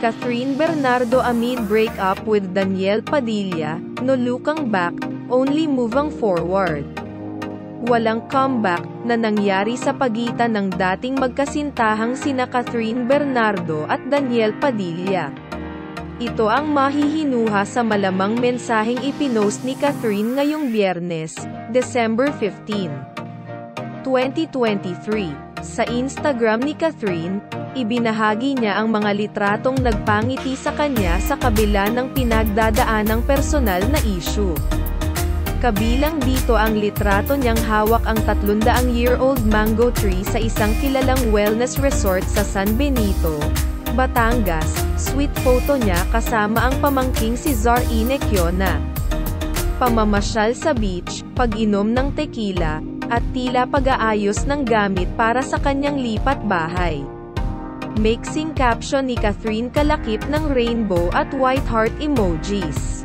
Catherine Bernardo amid breakup with Daniel Padilla, no looking back, only moving forward. Walang comeback na nangyari sa pagitan ng dating magkasintahang sina Catherine Bernardo at Daniel Padilla. Ito ang mahihinuha sa malamang mensaheng ipinost ni Catherine ngayong Biyernes, December 15, 2023. Sa Instagram ni Catherine, ibinahagi niya ang mga litratong nagpangiti sa kanya sa kabila ng pinagdadaanang personal na issue. Kabilang dito ang litrato niyang hawak ang 300-year-old mango tree sa isang kilalang wellness resort sa San Benito, Batangas. Sweet photo niya kasama ang pamangking si Zar Inequiona. Pamamasyal sa beach, pag-inom ng tequila, at tila pag-aayos ng gamit para sa kanyang lipat bahay. Mixing caption ni Catherine kalakip ng rainbow at white heart emojis.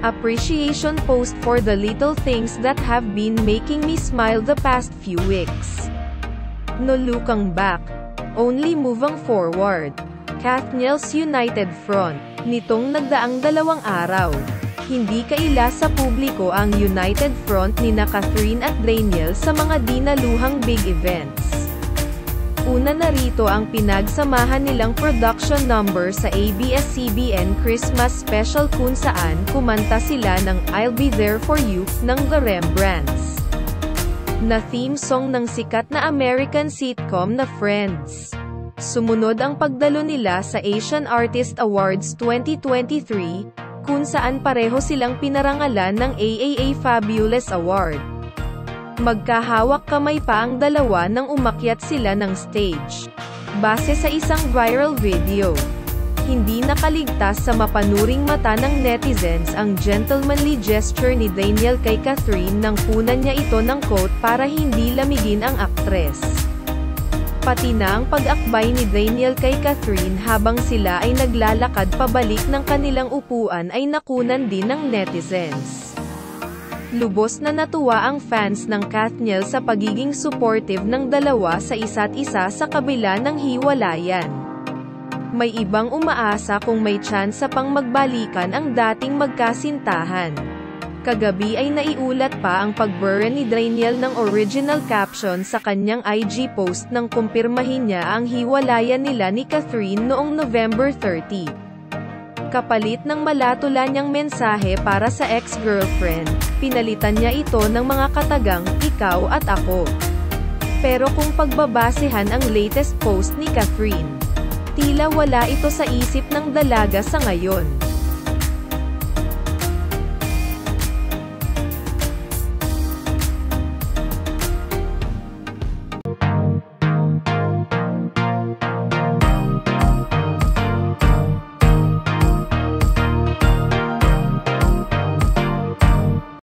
Appreciation post for the little things that have been making me smile the past few weeks. No looking back, only moving forward. Kathniel's United Front. Nitong nagdaang 2 araw, hindi kaila sa publiko ang United Front nina Catherine at Daniel sa mga dinaluhang big events. Una na rito ang pinagsamahan nilang production number sa ABS-CBN Christmas special kung saan kumanta sila ng I'll Be There For You ng The Rembrandts, na theme song ng sikat na American sitcom na Friends. Sumunod ang pagdalo nila sa Asian Artist Awards 2023, kung saan pareho silang pinarangalan ng AAA Fabulous Award. Magkahawak kamay pa ang dalawa nang umakyat sila ng stage. Base sa isang viral video, hindi nakaligtas sa mapanuring mata ng netizens ang gentlemanly gesture ni Daniel kay Catherine nang punan niya ito ng coat para hindi lamigin ang aktres. Pati na ang pag-akbay ni Daniel kay Catherine habang sila ay naglalakad pabalik ng kanilang upuan ay nakunan din ng netizens. Lubos na natuwa ang fans ng Kathniel sa pagiging supportive ng dalawa sa isa't isa sa kabila ng hiwalayan. May ibang umaasa kung may tsansa pang magbalikan ang dating magkasintahan. Kagabi ay naiulat pa ang pagbura ni Daniel ng original caption sa kanyang IG post nang kumpirmahin niya ang hiwalayan nila ni Catherine noong November 30. Kapalit ng malatula niyang mensahe para sa ex-girlfriend, pinalitan niya ito ng mga katagang, ikaw at ako. Pero kung pagbabasehan ang latest post ni Catherine, tila wala ito sa isip ng dalaga sa ngayon.